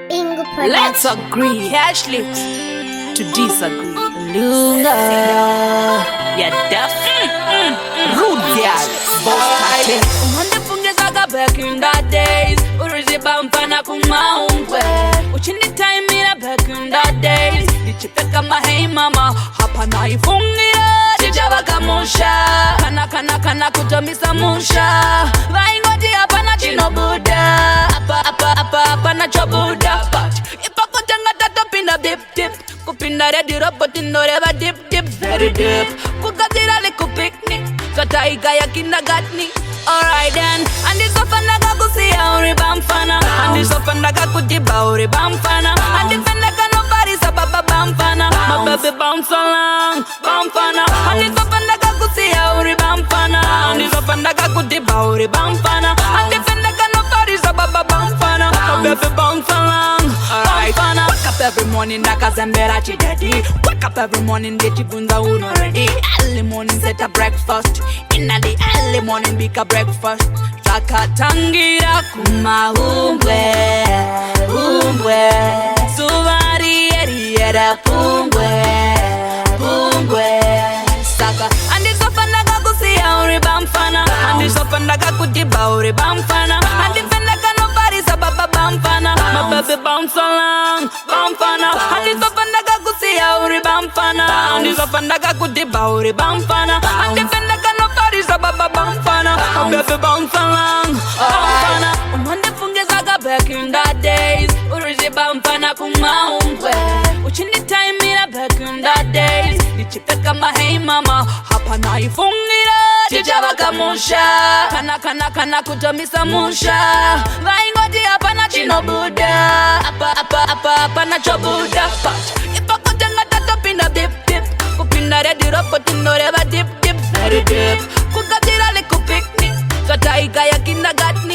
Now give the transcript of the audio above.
Bingo Let's Production. agree, Ashley, to disagree. Lunga, yeah, deaf. Rude girl, boss tate. Wandefungezaga back in the days. Uruziba mfana kumaumbwe. Uchini time ina back in the days. Dichipeka mahei mama, hapa naifungia. Chijawaga musha, kana kutomisa musha. Vaingoti hapa na chinobuda. Apa na chobuda. Ipa kutanga tato pinda dip. Kupinda ready robot in oreva dip. Very deep. Kukatira liku picnic. Kataiga ya kindagatni. Alright then. And this ofanaga kusiya uri bamfana. And this ofanaga kujiba uri bamfana. And this ofanaga nobody sababa bamfana. My baby bounce along, bamfana. And this ofanaga kusiya uri bamfana. And this ofanaga kujiba uri bamfana. And this ofanaga nobody sababa bamfana. My baby bounce along, bamfana. Wake up every morning nakazembera chidedi. Wake up every morning ndechibunza uno ready. Early morning set a breakfast. Inna the early morning bika breakfast. Takatangira kumaumbwe, umbwe. Suvari eriera pumbwe. Saka andi sofanaga kusiya uri bamfana. Andi sofanaga kujiba uri bamfana. Andi fenaka nobody sababa bamfana. My baby bounce along, bamfana. Andi sofanaga kusiya uri bamfana. Andi sofanaga kujiba uri bamfana. Andi fenaka nobody sababa bamfana. My baby bounce along, bamfana. Wandefungezaga back in the days. Uruzi bamfana kumaumbwe. Uchini time ina back in the days. Dichipeka mahei mama, hapa naifungira. Chijawaga musha, kana kutomisa musha. Vaingoti hapa na chinobuda. Apa na chobuda. Ipa kutanga tato pinda dip. Kupinda ready robot in oreva dip. Very deep. Kukatira liku picnic. Kataiga ya kindagatni.